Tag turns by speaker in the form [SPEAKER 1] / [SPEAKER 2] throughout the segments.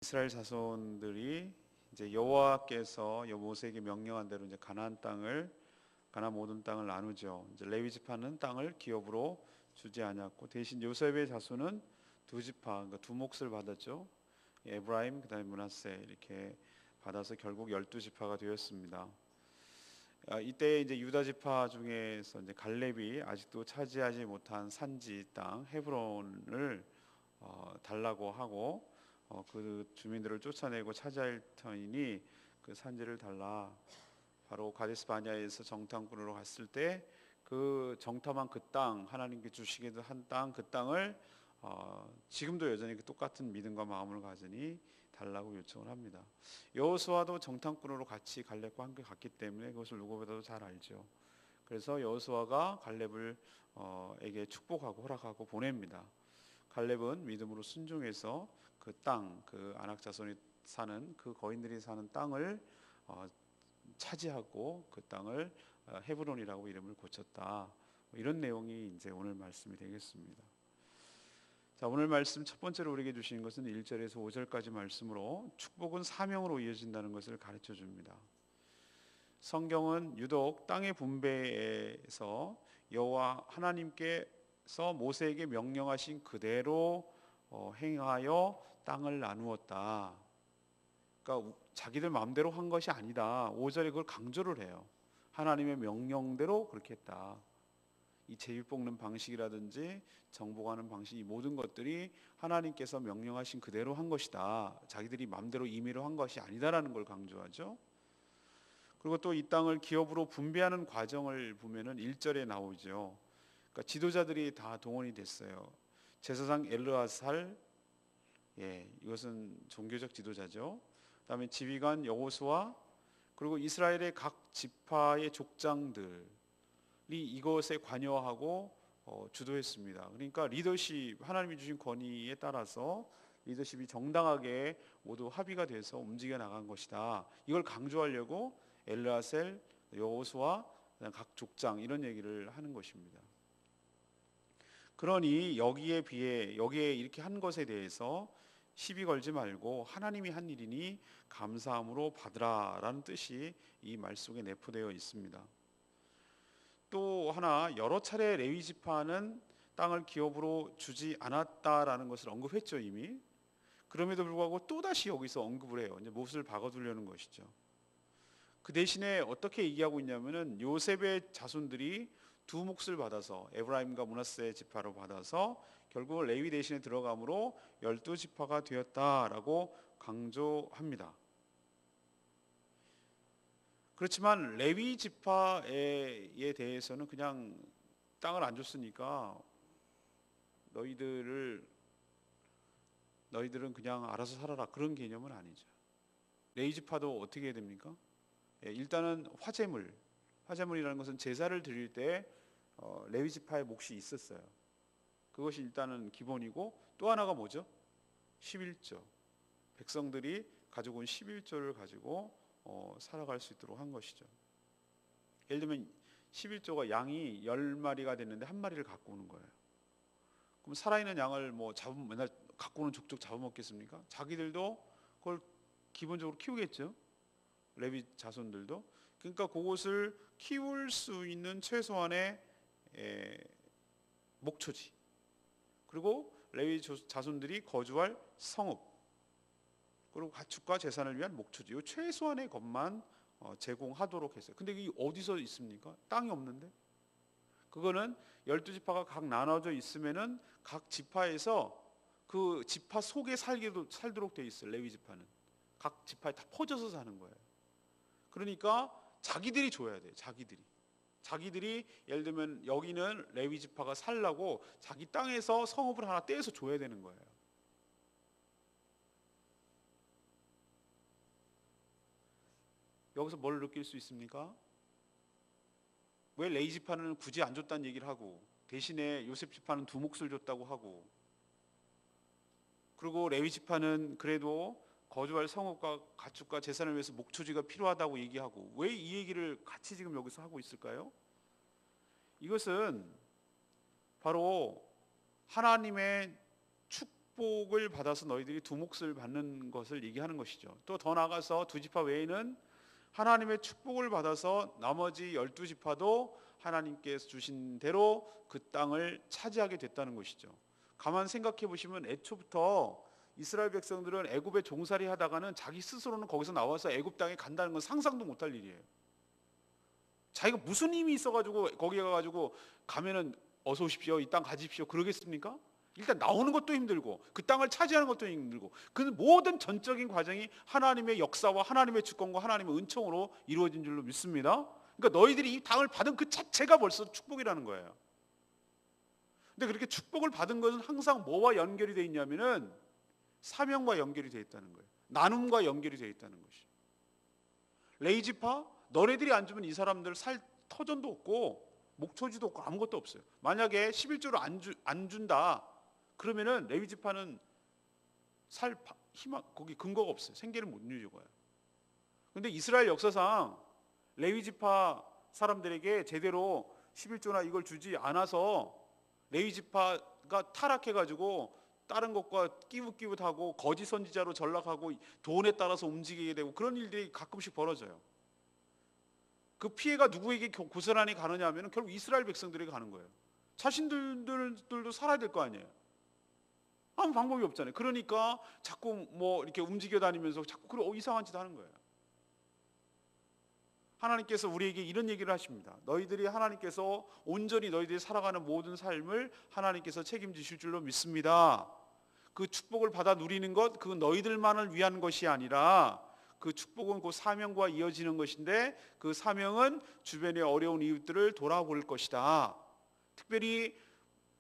[SPEAKER 1] 이스라엘 자손들이 이제 여호와께서 모세에게 명령한 대로 이제 가나안 모든 땅을 나누죠. 이제 레위 지파는 땅을 기업으로 주지 않았고 대신 요셉의 자손은 두 지파, 그러니까 두 몫을 받았죠. 에브라임 그다음에 므낫세 이렇게 받아서 결국 12지파가 되었습니다. 이때 이제 유다 지파 중에서 이제 갈렙이 아직도 차지하지 못한 산지 땅 헤브론을 달라고 하고 그 주민들을 쫓아내고 차지할 터이니 그 산지를 달라. 바로 가데스 바냐에서 정탐꾼으로 갔을 때 그 정탐한 그 땅, 하나님께 주시기도 한 땅, 그 땅을 지금도 여전히 그 똑같은 믿음과 마음을 가지니 달라고 요청을 합니다. 여호수아도 정탐꾼으로 같이 갈렙과 함께 갔기 때문에 그것을 누구보다도 잘 알죠. 그래서 여호수아가 갈렙을 에게 축복하고 허락하고 보냅니다. 갈렙은 믿음으로 순종해서 그 땅, 그 아낙 자손이 사는 그 거인들이 사는 땅을 차지하고 그 땅을 헤브론이라고 이름을 고쳤다. 이런 내용이 이제 오늘 말씀이 되겠습니다. 자, 오늘 말씀 첫 번째로 우리에게 주시는 것은 1절에서 5절까지 말씀으로 축복은 사명으로 이어진다는 것을 가르쳐 줍니다. 성경은 유독 땅의 분배에서 여호와 하나님께서 모세에게 명령하신 그대로 행하여 땅을 나누었다. 그러니까 자기들 마음대로 한 것이 아니다. 5절에 그걸 강조를 해요. 하나님의 명령대로 그렇게 했다. 이 제비 뽑는 방식이라든지 정복하는 방식, 이 모든 것들이 하나님께서 명령하신 그대로 한 것이다. 자기들이 마음대로 임의로 한 것이 아니다라는 걸 강조하죠. 그리고 또 이 땅을 기업으로 분배하는 과정을 보면은 1절에 나오죠. 그러니까 지도자들이 다 동원이 됐어요. 제사장 엘르아살, 이것은 종교적 지도자죠. 그다음에 지휘관 여호수아, 그리고 이스라엘의 각 지파의 족장들이 이것에 관여하고 주도했습니다. 그러니까 리더십, 하나님이 주신 권위에 따라서 리더십이 정당하게 모두 합의가 돼서 움직여 나간 것이다. 이걸 강조하려고 엘르아셀, 여호수아, 각 족장 이런 얘기를 하는 것입니다. 그러니 여기에 이렇게 한 것에 대해서 시비 걸지 말고 하나님이 한 일이니 감사함으로 받으라라는 뜻이 이 말 속에 내포되어 있습니다. 또 하나, 여러 차례 레위 지파는 땅을 기업으로 주지 않았다라는 것을 언급했죠 이미. 그럼에도 불구하고 또 다시 여기서 언급을 해요. 이제 못을 박아두려는 것이죠. 그 대신에 어떻게 얘기하고 있냐면은 요셉의 자손들이 두 몫을 받아서 에브라임과 므낫세 지파로 받아서 결국 레위 대신에 들어감으로 12지파가 되었다라고 강조합니다. 그렇지만 레위 지파에 대해서는 그냥 땅을 안 줬으니까 너희들은 그냥 알아서 살아라, 그런 개념은 아니죠. 레위 지파도 어떻게 해야 됩니까? 일단은 화제물이라는 것은 제사를 드릴 때 레위 지파의 몫이 있었어요. 그것이 일단은 기본이고, 또 하나가 뭐죠? 11조. 백성들이 가지고 온 11조를 가지고 살아갈 수 있도록 한 것이죠. 예를 들면 11조가 양이 10마리가 됐는데 한 마리를 갖고 오는 거예요. 그럼 살아있는 양을 맨날 갖고 오는 족족 잡아먹겠습니까? 자기들도 그걸 기본적으로 키우겠죠. 레위 자손들도. 그러니까 그것을 키울 수 있는 최소한의 목초지, 그리고 레위 자손들이 거주할 성읍, 그리고 가축과 재산을 위한 목초지, 이 최소한의 것만 제공하도록 했어요. 근데 이게 어디서 있습니까? 땅이 없는데. 그거는 12지파가 각 나눠져 있으면은 각 지파에서 그 지파 속에 살도록 돼 있어요. 레위 지파는 각 지파에 다 퍼져서 사는 거예요. 그러니까 자기들이 줘야 돼요. 자기들이 예를 들면 여기는 레위 지파가 살라고 자기 땅에서 성읍을 하나 떼서 줘야 되는 거예요. 여기서 뭘 느낄 수 있습니까? 왜 레위 지파는 굳이 안 줬다는 얘기를 하고 대신에 요셉 지파는 두 몫을 줬다고 하고, 그리고 레위 지파는 그래도 거주할 성읍과 가축과 재산을 위해서 목초지가 필요하다고 얘기하고, 왜 이 얘기를 같이 지금 여기서 하고 있을까요? 이것은 바로 하나님의 축복을 받아서 너희들이 두 몫을 받는 것을 얘기하는 것이죠. 또 더 나아가서 두 지파 외에는 하나님의 축복을 받아서 나머지 12지파도 하나님께서 주신 대로 그 땅을 차지하게 됐다는 것이죠. 가만 생각해 보시면 애초부터 이스라엘 백성들은 애굽에 종살이 하다가는 자기 스스로는 거기서 나와서 애굽 땅에 간다는 건 상상도 못할 일이에요. 자기가 무슨 힘이 있어가지고 거기 가가지고 가면은 어서 오십시오, 이 땅 가집시오 그러겠습니까? 일단 나오는 것도 힘들고 그 땅을 차지하는 것도 힘들고 그 모든 전적인 과정이 하나님의 역사와 하나님의 주권과 하나님의 은총으로 이루어진 줄로 믿습니다. 그러니까 너희들이 이 땅을 받은 그 자체가 벌써 축복이라는 거예요. 근데 그렇게 축복을 받은 것은 항상 뭐와 연결이 되어 있냐면은 사명과 연결이 되어 있다는 거예요. 나눔과 연결이 되어 있다는 것이. 레위지파 너네들이 안 주면 이 사람들 살 터전도 없고 목초지도 없고 아무것도 없어요. 만약에 11조를 안 준다 그러면은 레위지파는 살 희망 거기 근거가 없어요. 생계를 못 누려가요. 그런데 이스라엘 역사상 레위지파 사람들에게 제대로 11조나 이걸 주지 않아서 레위지파가 타락해가지고 다른 것과 끼웃끼웃하고 거짓 선지자로 전락하고 돈에 따라서 움직이게 되고 그런 일들이 가끔씩 벌어져요. 그 피해가 누구에게 고스란히 가느냐 하면 결국 이스라엘 백성들에게 가는 거예요. 자신들도 살아야 될 거 아니에요. 아무 방법이 없잖아요. 그러니까 자꾸 뭐 이렇게 움직여 다니면서 자꾸 그런 이상한 짓 하는 거예요. 하나님께서 우리에게 이런 얘기를 하십니다. 너희들이 하나님께서 온전히 너희들이 살아가는 모든 삶을 하나님께서 책임지실 줄로 믿습니다. 그 축복을 받아 누리는 것, 그건 너희들만을 위한 것이 아니라 그 축복은 그 사명과 이어지는 것인데 그 사명은 주변의 어려운 이웃들을 돌아볼 것이다. 특별히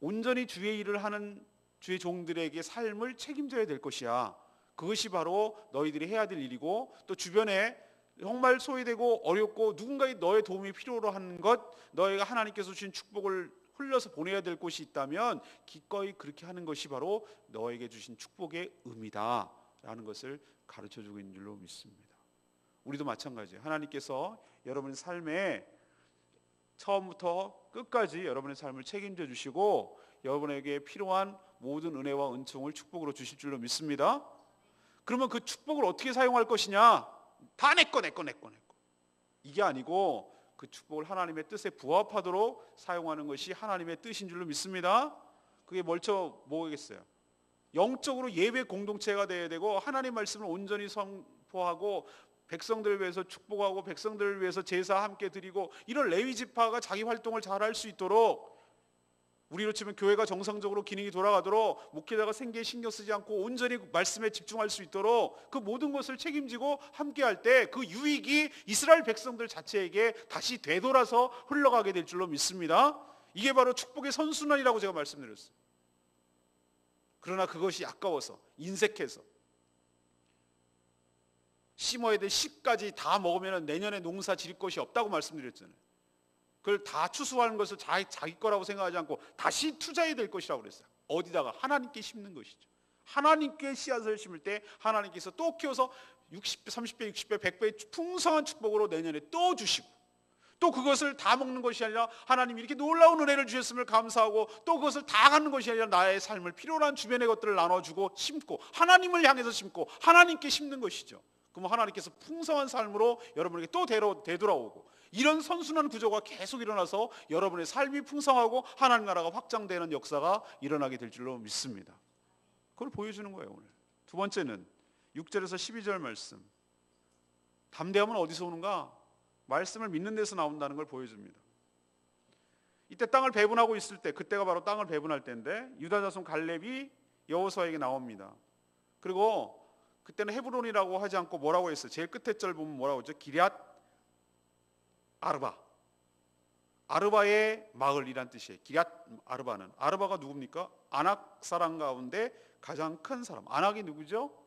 [SPEAKER 1] 온전히 주의 일을 하는 주의 종들에게 삶을 책임져야 될 것이야. 그것이 바로 너희들이 해야 될 일이고 또 주변에 정말 소외되고 어렵고 누군가의 너의 도움이 필요로 하는 것, 너희가 하나님께서 주신 축복을 흘려서 보내야 될 곳이 있다면 기꺼이 그렇게 하는 것이 바로 너에게 주신 축복의 의미다 라는 것을 가르쳐주고 있는 줄로 믿습니다. 우리도 마찬가지예요. 하나님께서 여러분의 삶에 처음부터 끝까지 여러분의 삶을 책임져 주시고 여러분에게 필요한 모든 은혜와 은총을 축복으로 주실 줄로 믿습니다. 그러면 그 축복을 어떻게 사용할 것이냐? 다 내 거. 이게 아니고 그 축복을 하나님의 뜻에 부합하도록 사용하는 것이 하나님의 뜻인 줄로 믿습니다. 그게 뭐겠어요? 영적으로 예배 공동체가 되어야 되고 하나님의 말씀을 온전히 선포하고 백성들을 위해서 축복하고 백성들을 위해서 제사 함께 드리고 이런 레위 지파가 자기 활동을 잘할 수 있도록 우리로 치면 교회가 정상적으로 기능이 돌아가도록 목회자가 생계에 신경 쓰지 않고 온전히 말씀에 집중할 수 있도록 그 모든 것을 책임지고 함께할 때 그 유익이 이스라엘 백성들 자체에게 다시 되돌아서 흘러가게 될 줄로 믿습니다. 이게 바로 축복의 선순환이라고 제가 말씀드렸어요. 그러나 그것이 아까워서 인색해서 심어야 될 씨까지 다 먹으면 내년에 농사 지을 것이 없다고 말씀드렸잖아요. 그걸 다 추수하는 것을 자기 거라고 생각하지 않고 다시 투자해야 될 것이라고 그랬어요. 어디다가? 하나님께 심는 것이죠. 하나님께 씨앗을 심을 때 하나님께서 또 키워서 60배, 30배, 60배, 100배의 풍성한 축복으로 내년에 또 주시고 또 그것을 다 먹는 것이 아니라 하나님이 이렇게 놀라운 은혜를 주셨음을 감사하고 또 그것을 다 갖는 것이 아니라 나의 삶을 필요로 한 주변의 것들을 나눠주고 심고 하나님을 향해서 심고 하나님께 심는 것이죠. 그럼 하나님께서 풍성한 삶으로 여러분에게 또 되돌아오고 이런 선순환 구조가 계속 일어나서 여러분의 삶이 풍성하고 하나님 나라가 확장되는 역사가 일어나게 될 줄로 믿습니다. 그걸 보여주는 거예요. 오늘 두 번째는 6절에서 12절 말씀. 담대함은 어디서 오는가? 말씀을 믿는 데서 나온다는 걸 보여줍니다. 이때 땅을 배분하고 있을 때 그때가 바로 땅을 배분할 때인데 유다 자손 갈렙이 여호수아에게 나옵니다. 그리고 그때는 헤브론이라고 하지 않고 뭐라고 했어요? 제일 끝에 절 보면 뭐라고 했죠? 기럇 아르바. 아르바의 마을이란 뜻이에요. 기럇 아르바는. 아르바가 누굽니까? 아낙 사람 가운데 가장 큰 사람. 아낙이 누구죠?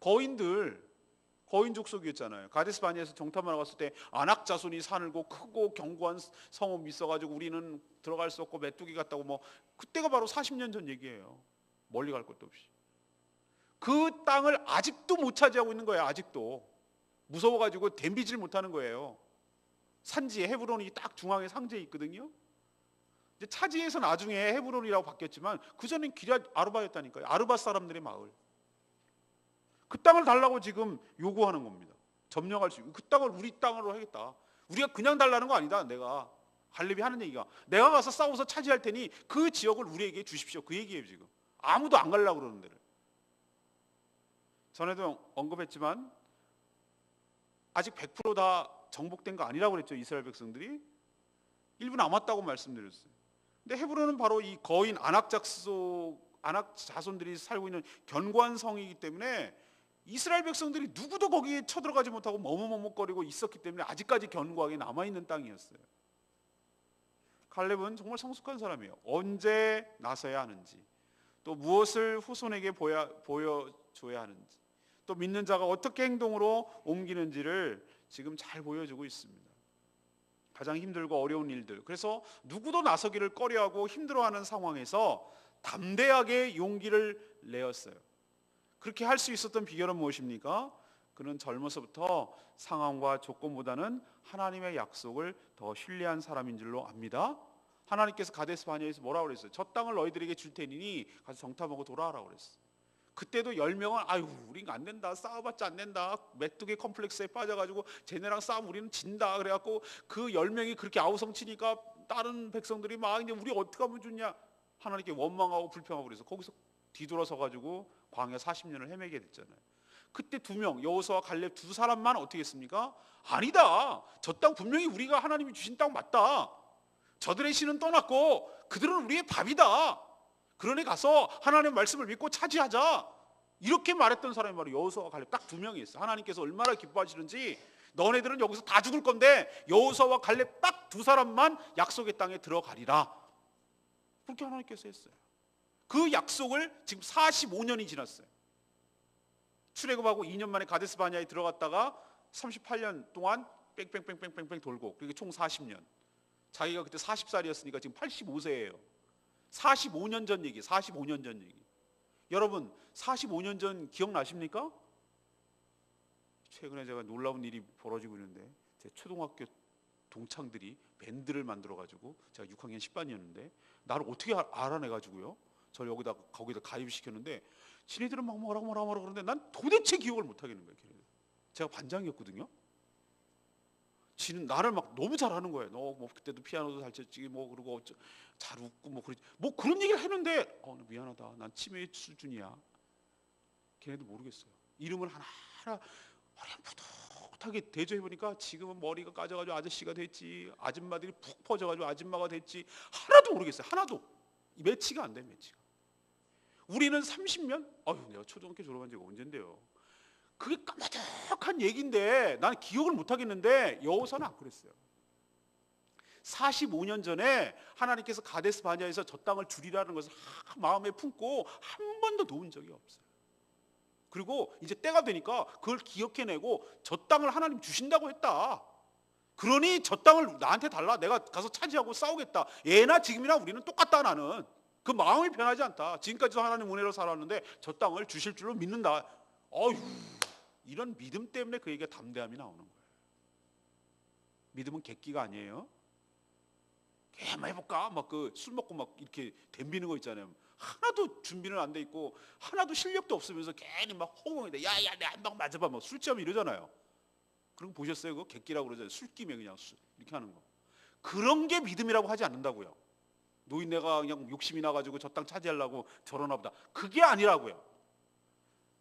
[SPEAKER 1] 거인 족속이었잖아요. 가데스 바니에서 정탐을 나갔을 때 아낙 자손이 살고 크고 견고한 성읍이 있어가지고 우리는 들어갈 수 없고 메뚜기 같다고 뭐 그때가 바로 40년 전 얘기예요. 멀리 갈 것도 없이. 그 땅을 아직도 못 차지하고 있는 거예요. 아직도 무서워가지고 댐비질 못하는 거예요. 산지에 헤브론이 딱 중앙에 상지에 있거든요. 이제 차지해서 나중에 헤브론이라고 바뀌었지만 그 전엔 기럇 아르바였다니까요. 아르바 사람들의 마을. 그 땅을 달라고 지금 요구하는 겁니다. 점령할 수 있고 그 땅을 우리 땅으로 하겠다. 우리가 그냥 달라는 거 아니다. 내가 갈렙이 하는 얘기가 내가 가서 싸워서 차지할 테니 그 지역을 우리에게 주십시오. 그 얘기예요. 지금 아무도 안 가려고 그러는 데를. 전에도 언급했지만 아직 100% 다 정복된 거 아니라고 그랬죠. 이스라엘 백성들이 일부 남았다고 말씀드렸어요. 근데 헤브론은 바로 이 거인 아낙 자손들이 살고 있는 견고한 성이기 때문에 이스라엘 백성들이 누구도 거기에 쳐들어가지 못하고 머뭇머뭇거리고 있었기 때문에 아직까지 견고하게 남아있는 땅이었어요. 갈렙은 정말 성숙한 사람이에요. 언제 나서야 하는지, 또 무엇을 후손에게 보여줘야 하는지, 또 믿는 자가 어떻게 행동으로 옮기는지를 지금 잘 보여주고 있습니다. 가장 힘들고 어려운 일들, 그래서 누구도 나서기를 꺼려하고 힘들어하는 상황에서 담대하게 용기를 내었어요. 그렇게 할 수 있었던 비결은 무엇입니까? 그는 젊어서부터 상황과 조건보다는 하나님의 약속을 더 신뢰한 사람인 줄로 압니다. 하나님께서 가데스 바네아에서 뭐라고 그랬어요? 저 땅을 너희들에게 줄 테니 가서 정탐하고 돌아오라고 그랬어요. 그때도 10명은 아유 우린 안 된다, 싸워봤자 안 된다, 메뚜기 컴플렉스에 빠져가지고 쟤네랑 싸우면 우리는 진다 그래갖고 그 10명이 그렇게 아우성치니까 다른 백성들이 막 이제 우리 어떻게 하면 좋냐 하나님께 원망하고 불평하고 그래서 거기서 뒤돌아서 가지고 광야 40년을 헤매게 됐잖아요. 그때 2명 여호수아와 갈렙 두 사람만 어떻게 했습니까? 아니다, 저 땅 분명히 우리가 하나님이 주신 땅 맞다, 저들의 신은 떠났고 그들은 우리의 밥이다, 그러니 가서 하나님의 말씀을 믿고 차지하자, 이렇게 말했던 사람이 바로 여호수아와 갈렙 딱 2명이 있어요. 하나님께서 얼마나 기뻐하시는지 너네들은 여기서 다 죽을 건데 여호수아와 갈렙 딱 2사람만 약속의 땅에 들어가리라, 그렇게 하나님께서 했어요. 그 약속을 지금 45년이 지났어요. 출애굽하고 2년 만에 가데스 바네아에 들어갔다가 38년 동안 뺑뺑뺑뺑뺑뺑 돌고, 그리고 총 40년. 자기가 그때 40살이었으니까 지금 85세예요. 45년 전 얘기, 45년 전 얘기. 여러분 45년 전 기억나십니까? 최근에 제가 놀라운 일이 벌어지고 있는데, 제 초등학교 동창들이 밴드를 만들어가지고, 제가 6학년 10반이었는데 나를 어떻게 알아내가지고요, 저를 거기다 가입시켰는데 지네들은 막 뭐라고 그러는데 난 도대체 기억을 못하겠는 거예요. 걔네들. 제가 반장이었거든요. 지는 나를 막 너무 잘하는 거예요. 너 뭐 그때도 피아노도 잘 쳤지 뭐, 그러고 잘 웃고 뭐 그런 얘기를 했는데 미안하다, 난 치매 수준이야. 걔네도 모르겠어요. 이름을 하나하나 어렴풋하게 대조해보니까 지금은 머리가 까져가지고 아저씨가 됐지, 아줌마들이 푹 퍼져가지고 아줌마가 됐지, 하나도 모르겠어요. 하나도 매치가 안 돼. 매치가. 우리는 30년? 내가 초등학교 졸업한 지가 언젠데요. 그게 까마득한 얘기인데 난 기억을 못 하겠는데 여호수아는 안 그랬어요. 45년 전에 하나님께서 가데스 바네아에서 저 땅을 주리라는 것을 마음에 품고 한 번도 놓은 적이 없어요. 그리고 이제 때가 되니까 그걸 기억해내고 저 땅을 하나님 주신다고 했다, 그러니 저 땅을 나한테 달라, 내가 가서 차지하고 싸우겠다, 예나 지금이나 우리는 똑같다, 나는 그 마음이 변하지 않다, 지금까지도 하나님 은혜로 살았는데 저 땅을 주실 줄로 믿는다. 이런 믿음 때문에 그에게 담대함이 나오는 거예요. 믿음은 객기가 아니에요. 한번 해볼까? 막 그 술 먹고 막 이렇게 덤비는 거 있잖아요. 하나도 준비는 안 돼 있고 하나도 실력도 없으면서 괜히 막 허공에다 야야 내 한방 맞아봐 막 술 취하면 이러잖아요. 그런 거 보셨어요? 그거 객기라고 그러잖아요. 술김에 그냥 이렇게 하는 거. 그런 게 믿음이라고 하지 않는다고요. 노인네가 그냥 욕심이 나가지고 저 땅 차지하려고 저러나 보다, 그게 아니라고요.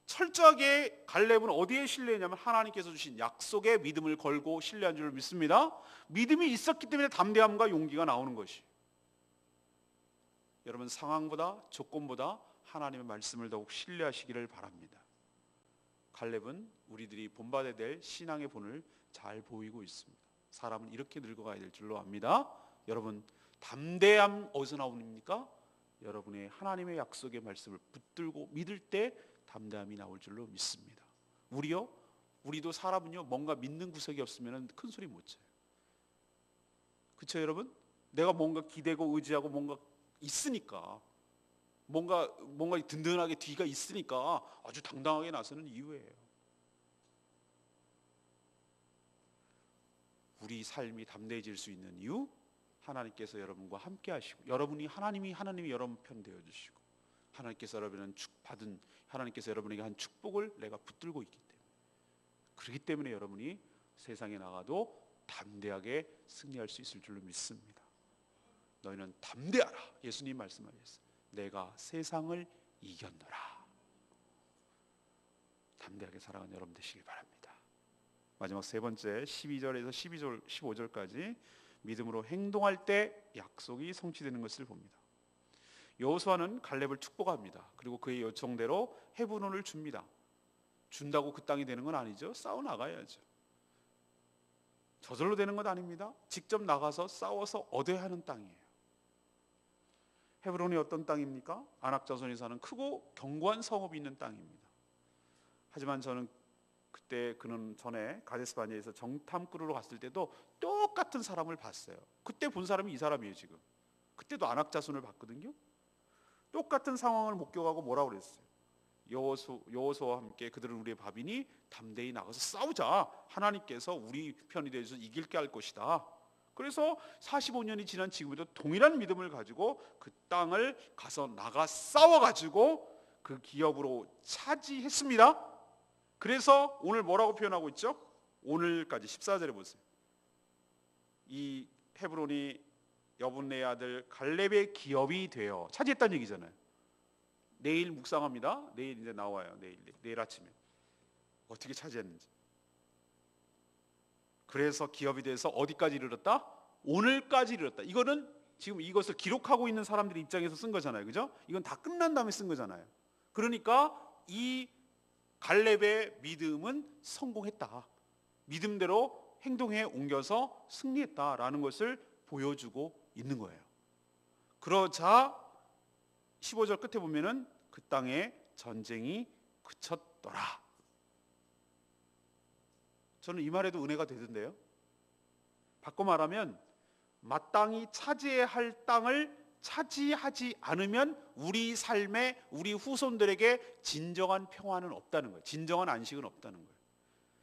[SPEAKER 1] 철저하게 갈렙은 어디에 신뢰했냐면 하나님께서 주신 약속에 믿음을 걸고 신뢰한 줄 믿습니다. 믿음이 있었기 때문에 담대함과 용기가 나오는 것이. 여러분 상황보다 조건보다 하나님의 말씀을 더욱 신뢰하시기를 바랍니다. 갈렙은 우리들이 본받아야 될 신앙의 본을 잘 보이고 있습니다. 사람은 이렇게 늙어가야 될 줄로 압니다. 여러분 담대함 어디서 나옵니까? 여러분의 하나님의 약속의 말씀을 붙들고 믿을 때 담대함이 나올 줄로 믿습니다. 우리도 사람은요 뭔가 믿는 구석이 없으면 큰 소리 못 쳐요. 그렇죠 여러분? 내가 뭔가 기대고 의지하고 뭔가 있으니까, 뭔가 든든하게 뒤가 있으니까 아주 당당하게 나서는 이유예요. 우리 삶이 담대해질 수 있는 이유, 하나님께서 여러분과 함께 하시고 하나님이 여러분 편 되어 주시고 하나님께서 여러분에게 한 축복을 내가 붙들고 있기 때문에, 그렇기 때문에 여러분이 세상에 나가도 담대하게 승리할 수 있을 줄로 믿습니다. 너희는 담대하라. 예수님 말씀하셨어요. 내가 세상을 이겼노라. 담대하게 살아가는 여러분 되시길 바랍니다. 마지막 세 번째 12절에서 15절까지 믿음으로 행동할 때 약속이 성취되는 것을 봅니다. 여호수아는 갈렙을 축복합니다. 그리고 그의 요청대로 헤브론을 줍니다. 준다고 그 땅이 되는 건 아니죠. 싸워 나가야죠. 저절로 되는 것 아닙니다. 직접 나가서 싸워서 얻어야 하는 땅이에요. 헤브론이 어떤 땅입니까? 아낙 자손이 사는 크고 견고한 성읍이 있는 땅입니다. 하지만 저는 그는 전에 가데스 바네아에서 정탐꾼으로 갔을 때도 똑같은 사람을 봤어요. 그때 본 사람이 이 사람이에요. 지금 그때도 아낙 자손을 봤거든요. 똑같은 상황을 목격하고 뭐라고 그랬어요? 여호수아와 함께 그들은 우리의 밥이니 담대히 나가서 싸우자. 하나님께서 우리 편이 되어서 이길게 할 것이다. 그래서 45년이 지난 지금에도 동일한 믿음을 가지고 그 땅을 가서 나가 싸워가지고 그 기업으로 차지했습니다. 그래서 오늘 뭐라고 표현하고 있죠? 오늘까지 14절에 보세요. 이 헤브론이 여분네의 아들 갈렙의 기업이 되어 차지했다는 얘기잖아요. 내일 묵상합니다. 내일 이제 나와요. 내일 아침에 어떻게 차지했는지. 그래서 기업이 돼서 어디까지 이르렀다? 오늘까지 이르렀다. 이거는 지금 이것을 기록하고 있는 사람들 입장에서 쓴 거잖아요. 그죠? 이건 다 끝난 다음에 쓴 거잖아요. 그러니까 이 갈렙의 믿음은 성공했다. 믿음대로 행동에 옮겨서 승리했다라는 것을 보여주고 있는 거예요. 그러자 15절 끝에 보면은 그 땅에 전쟁이 그쳤더라. 저는 이 말에도 은혜가 되던데요. 바꿔 말하면 마땅히 차지해야 할 땅을 차지하지 않으면 우리 삶에 우리 후손들에게 진정한 평화는 없다는 거예요. 진정한 안식은 없다는 거예요.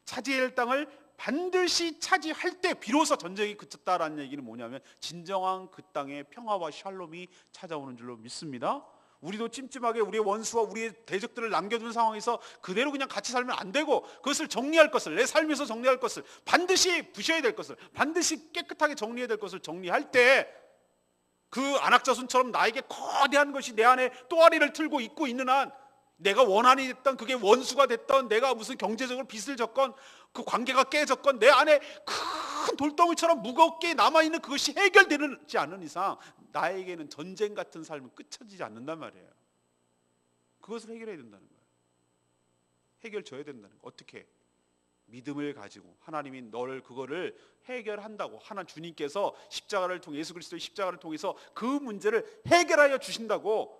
[SPEAKER 1] 차지해야 할 땅을 반드시 차지할 때 비로소 전쟁이 그쳤다라는 얘기는 뭐냐면 진정한 그 땅에 평화와 샬롬이 찾아오는 줄로 믿습니다. 우리도 찜찜하게 우리의 원수와 우리의 대적들을 남겨둔 상황에서 그대로 그냥 같이 살면 안 되고 그것을 정리할 것을, 내 삶에서 정리할 것을, 반드시 부셔야 될 것을, 반드시 깨끗하게 정리해야 될 것을 정리할 때 그 안악자손처럼 나에게 거대한 것이 내 안에 또아리를 틀고 있고 있는 한, 내가 원한이 됐던 그게 원수가 됐던, 내가 무슨 경제적으로 빚을 졌건 그 관계가 깨졌건 내 안에 큰 돌덩이처럼 무겁게 남아있는 그것이 해결되지 않는 이상 나에게는 전쟁 같은 삶은 끝쳐지지 않는단 말이에요. 그것을 해결해야 된다는 거예요. 해결줘야 된다는 거예요. 어떻게? 믿음을 가지고 하나님이 너를 그거를 해결한다고, 하나님 주님께서 십자가를 통해, 예수 그리스도의 십자가를 통해서 그 문제를 해결하여 주신다고,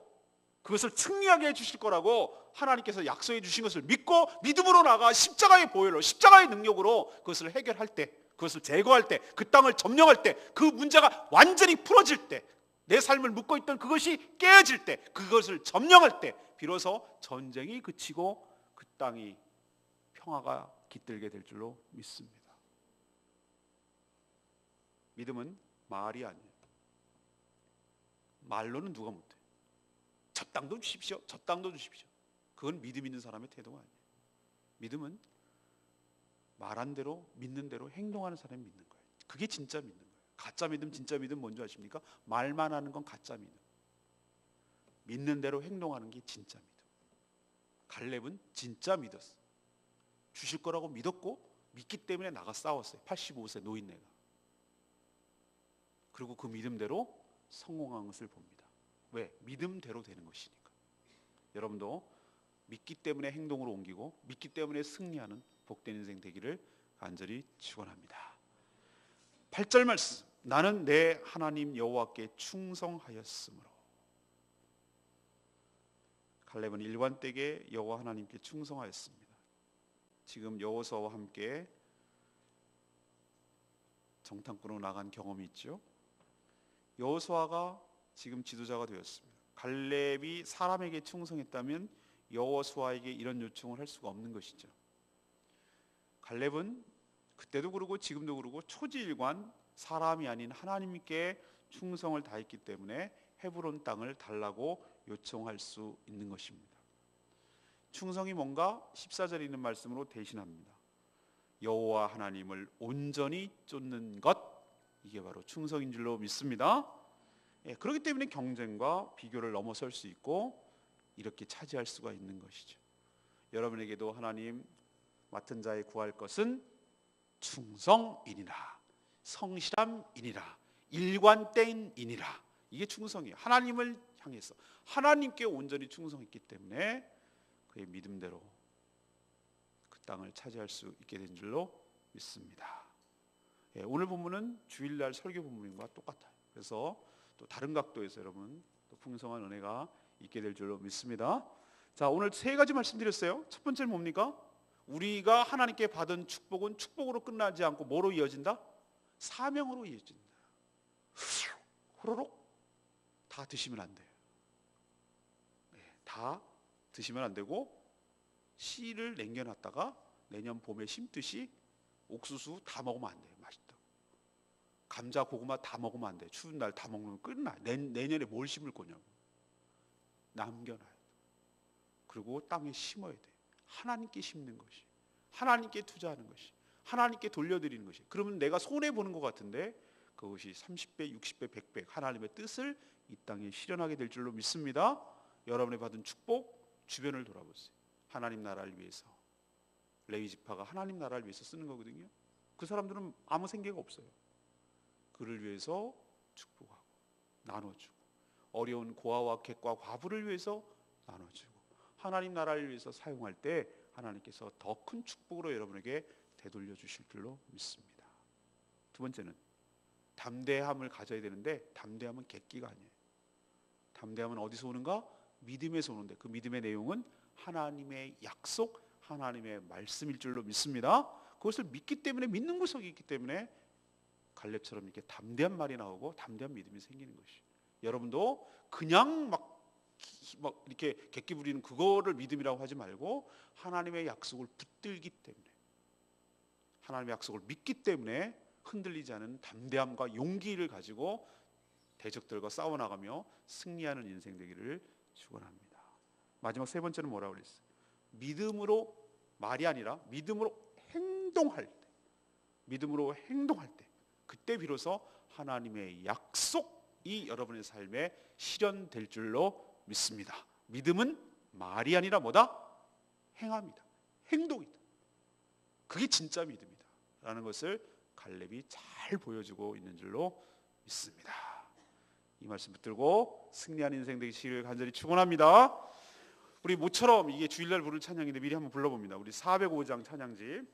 [SPEAKER 1] 그것을 승리하게 해주실 거라고 하나님께서 약속해 주신 것을 믿고 믿음으로 나가 십자가의 보혈로, 십자가의 능력으로 그것을 해결할 때, 그것을 제거할 때, 그 땅을 점령할 때, 그 문제가 완전히 풀어질 때, 내 삶을 묶고 있던 그것이 깨어질 때, 그것을 점령할 때 비로소 전쟁이 그치고 그 땅이 평화가 깃들게 될 줄로 믿습니다. 믿음은 말이 아니에요. 말로는 누가 못해. 저 땅도 주십시오, 저 땅도 주십시오. 그건 믿음 있는 사람의 태도가 아니에요. 믿음은 말한 대로, 믿는 대로 행동하는 사람이 믿는 거예요. 그게 진짜 믿는 거예요. 가짜 믿음, 진짜 믿음 뭔지 아십니까? 말만 하는 건 가짜 믿음, 믿는 대로 행동하는 게 진짜 믿음. 갈렙은 진짜 믿었어. 주실 거라고 믿었고 믿기 때문에 나가 싸웠어요. 85세 노인네가. 그리고 그 믿음대로 성공한 것을 봅니다. 왜? 믿음대로 되는 것이니까. 여러분도 믿기 때문에 행동으로 옮기고 믿기 때문에 승리하는 복된 인생 되기를 간절히 축원합니다. 8절 말씀, 나는 내 하나님 여호와께 충성하였으므로. 갈렙은 일관되게 여호와 하나님께 충성하였습니다. 지금 여호수아와 함께 정탐꾼으로 나간 경험이 있죠. 여호수아가 지금 지도자가 되었습니다. 갈렙이 사람에게 충성했다면 여호수아에게 이런 요청을 할 수가 없는 것이죠. 갈렙은 그때도 그러고 지금도 그러고 초지일관 사람이 아닌 하나님께 충성을 다했기 때문에 헤브론 땅을 달라고 요청할 수 있는 것입니다. 충성이 뭔가 14절에 있는 말씀으로 대신합니다. 여호와 하나님을 온전히 쫓는 것, 이게 바로 충성인 줄로 믿습니다. 그렇기 때문에 경쟁과 비교를 넘어설 수 있고 이렇게 차지할 수가 있는 것이죠. 여러분에게도 하나님 맡은 자에 구할 것은 충성이니라, 성실함이니라, 일관된이니라. 이게 충성이에요. 하나님을 향해서 하나님께 온전히 충성했기 때문에 그의 믿음대로 그 땅을 차지할 수 있게 된 줄로 믿습니다. 오늘 본문은 주일날 설교 본문과 똑같아요. 그래서 또 다른 각도에서 여러분 또 풍성한 은혜가 있게 될 줄로 믿습니다. 자, 오늘 세 가지 말씀드렸어요. 첫 번째는 뭡니까? 우리가 하나님께 받은 축복은 축복으로 끝나지 않고 뭐로 이어진다? 사명으로 이어진다. 호로록 다 드시면 안 돼요. 다 드시면 안 되고, 씨를 남겨놨다가 내년 봄에 심듯이 옥수수 다 먹으면 안 돼요. 맛있다. 감자, 고구마 다 먹으면 안 돼요. 추운 날 다 먹으면 끝나. 내년에 뭘 심을 거냐고. 남겨놔야 돼. 그리고 땅에 심어야 돼. 하나님께 심는 것이, 하나님께 투자하는 것이, 하나님께 돌려드리는 것이. 그러면 내가 손해 보는 것 같은데 그것이 30배, 60배, 100배 하나님의 뜻을 이 땅에 실현하게 될 줄로 믿습니다. 여러분이 받은 축복, 주변을 돌아보세요. 하나님 나라를 위해서, 레위 지파가 하나님 나라를 위해서 쓰는 거거든요. 그 사람들은 아무 생계가 없어요. 그를 위해서 축복하고 나눠주고, 어려운 고아와 객과 과부를 위해서 나눠주고, 하나님 나라를 위해서 사용할 때 하나님께서 더 큰 축복으로 여러분에게 되돌려 주실 줄로 믿습니다. 두 번째는 담대함을 가져야 되는데, 담대함은 객기가 아니에요. 담대함은 어디서 오는가? 믿음에서 오는데, 그 믿음의 내용은 하나님의 약속, 하나님의 말씀일 줄로 믿습니다. 그것을 믿기 때문에, 믿는 구석이 있기 때문에 갈렙처럼 이렇게 담대한 말이 나오고 담대한 믿음이 생기는 것이. 여러분도 그냥 막 이렇게 객기 부리는 그거를 믿음이라고 하지 말고, 하나님의 약속을 붙들기 때문에, 하나님의 약속을 믿기 때문에 흔들리지 않은 담대함과 용기를 가지고 대적들과 싸워나가며 승리하는 인생 되기를 축원합니다. 마지막 세 번째는 뭐라고 그랬어요? 믿음으로 말이 아니라 믿음으로 행동할 때, 믿음으로 행동할 때, 그때 비로소 하나님의 약속이 여러분의 삶에 실현될 줄로 믿습니다. 믿음은 말이 아니라 뭐다? 행함이다. 행동이다. 그게 진짜 믿음이다 라는 것을 갈렙이 잘 보여주고 있는 줄로 믿습니다. 이 말씀 붙들고 승리한 인생 되시기를 간절히 축원합니다. 우리 모처럼 이게 주일날 부를 찬양인데 미리 한번 불러봅니다. 우리 405장 찬양집.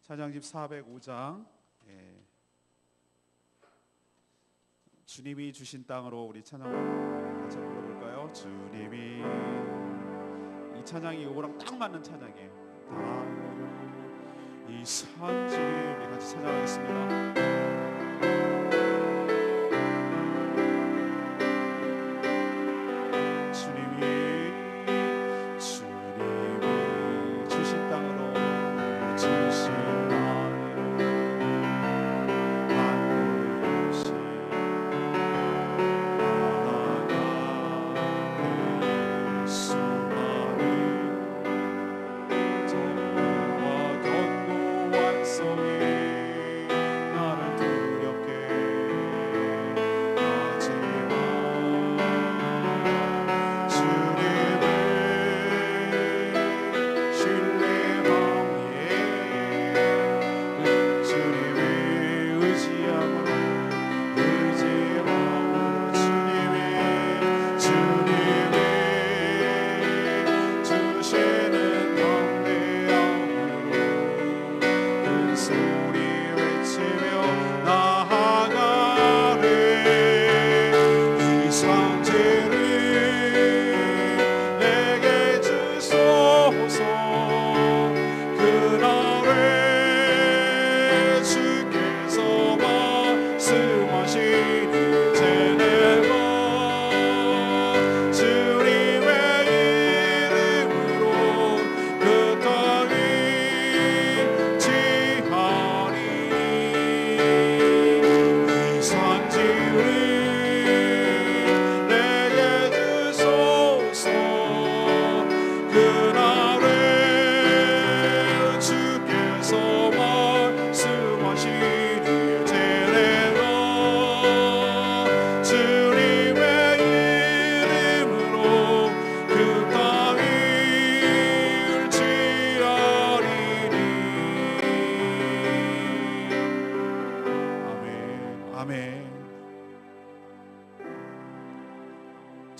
[SPEAKER 1] 찬양집 405장. 주님이 주신 땅으로 우리 찬양 같이 불러볼까요? 주님이, 이 찬양이 이거랑 딱 맞는 찬양이에요. 이 산지 우리 같이 찬양하겠습니다.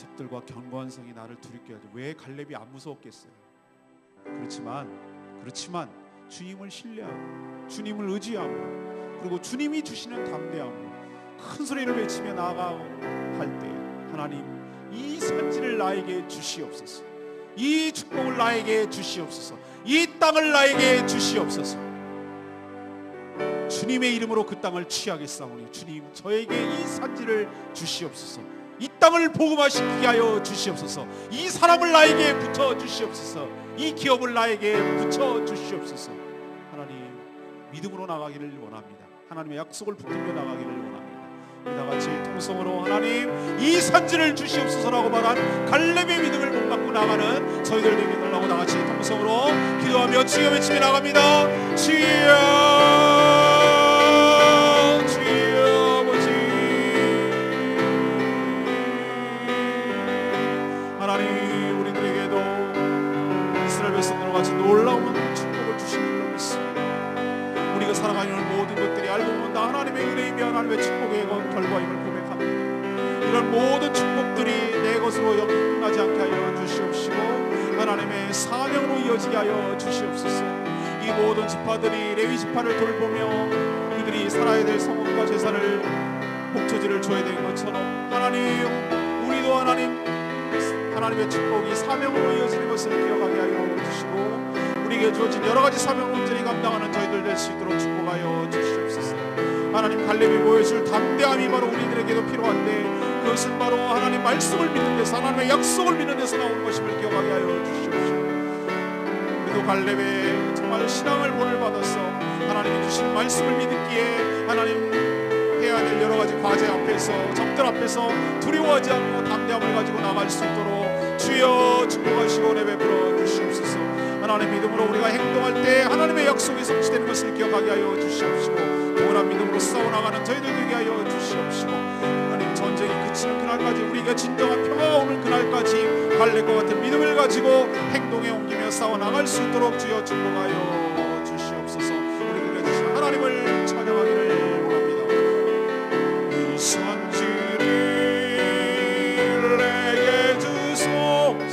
[SPEAKER 1] 적들과 견고한 성이 나를 두렵게 하죠. 왜 갈렙이 안 무서웠겠어요? 그렇지만 주님을 신뢰하고 주님을 의지하고 그리고 주님이 주시는 담대함으로 큰 소리를 외치며 나아가고 할 때 하나님 이 산지를 나에게 주시옵소서. 이 축복을 나에게 주시옵소서. 이 땅을 나에게 주시옵소서. 주님의 이름으로 그 땅을 취하겠사오니 주님 저에게 이 산지를 주시옵소서. 이 땅을 복음화시키게 하여 주시옵소서. 이 사람을 나에게 붙여 주시옵소서. 이 기업을 나에게 붙여 주시옵소서. 하나님 믿음으로 나가기를 원합니다. 하나님의 약속을 붙들며 나가기를 원합니다. 우리 다같이 통성으로 하나님 이 산지를 주시옵소서라고 말한 갈렙의 믿음을 본받고 나가는 저희들 되게 달라고 다같이 통성으로 기도하며 주여 외치며 나갑니다. 주여 아버지 하나님 우리들에게도 이스라엘 백성들과 같이 놀라운 축복을 주시는 줄 믿습니다. 우리가 살아가는 모든 것들이 알고 보면 다 하나님의 은혜이며 하나님의 축복의 결과임을 고백합니다. 이런 모든 축복들이 내 것으로 여기 끝나지 않게 하여 주시옵시고 하나님의 사명으로 이어지게 하여 주시옵소서. 이 모든 지파들이 레위 지파를 돌보며 그들이 살아야 될 성읍과 제사를 목초지를 줘야 되는 것처럼 하나님 우리도 하나님의 축복이 사명으로 이어지는 것을 기억하게 하여 주시고 우리에게 주어진 여러 가지 사명을 온전히 감당하는 저희들 될 수 있도록 축복하여 주시옵소서. 하나님 갈렙이 보여줄 담대함이 바로 우리들에게도 필요한데 그것은 바로 하나님 말씀을 믿는 데서 하나님의 약속을 믿는 데서 나오는 것임을 기억하게 하여 주시옵소서. 우리도 갈렙의 정말 신앙을 본을 받아서 하나님이 주신 말씀을 믿기에 하나님 해야 될 여러 가지 과제 앞에서 적들 앞에서 두려워하지 않고 담대함을 가지고 나갈 수 있도록 주여 축복하시고 내베풀어 주시옵소서. 하나님 믿음으로 우리가 행동할 때 하나님의 약속이 성취되는 것을 기억하게 하여 주시옵시고 동일한 믿음으로 싸워나가는 저희들 되게 하여 주시옵시고 하나님 전쟁이 그치는 그날까지 우리가 진정한 평화가 오는 그날까지 갈렙과 같은 믿음을 가지고 행동에 옮기며 싸워나갈 수 있도록 주여 축복하여 주시옵소서. 우리들에게 주신 하나님을 찬양하기를 원합니다. 이 산지를 내게 주소서.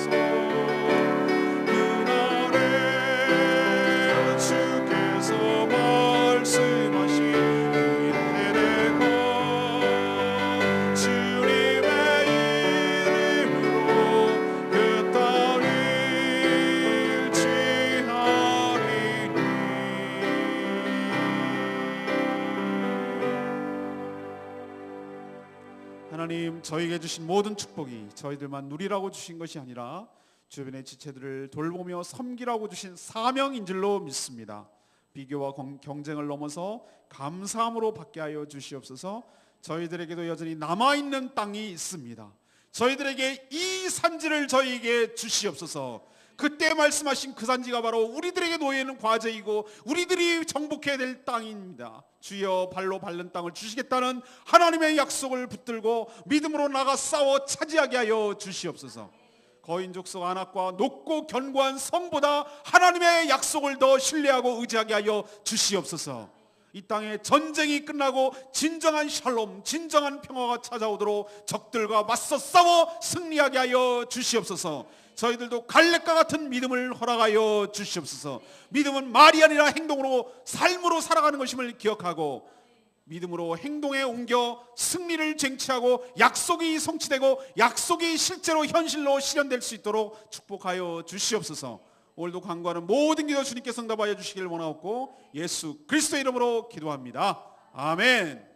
[SPEAKER 1] 하나님 저에게 주신 모든 축복이 저희들만 누리라고 주신 것이 아니라 주변의 지체들을 돌보며 섬기라고 주신 사명인 줄로 믿습니다. 비교와 경쟁을 넘어서 감사함으로 받게 하여 주시옵소서. 저희들에게도 여전히 남아있는 땅이 있습니다. 저희들에게 이 산지를 저희에게 주시옵소서. 그때 말씀하신 그 산지가 바로 우리들에게 놓여있는 과제이고 우리들이 정복해야 될 땅입니다. 주여 발로 밟는 땅을 주시겠다는 하나님의 약속을 붙들고 믿음으로 나가 싸워 차지하게 하여 주시옵소서. 거인족속 안악과 높고 견고한 성보다 하나님의 약속을 더 신뢰하고 의지하게 하여 주시옵소서. 이 땅에 전쟁이 끝나고 진정한 샬롬, 진정한 평화가 찾아오도록 적들과 맞서 싸워 승리하게 하여 주시옵소서. 저희들도 갈렙과 같은 믿음을 허락하여 주시옵소서. 믿음은 말이 아니라 행동으로 삶으로 살아가는 것임을 기억하고 믿음으로 행동에 옮겨 승리를 쟁취하고 약속이 성취되고 약속이 실제로 현실로 실현될 수 있도록 축복하여 주시옵소서. 오늘도 간구하는 모든 기도 주님께서 응답하여 주시기를 원하옵고 예수 그리스도의 이름으로 기도합니다. 아멘.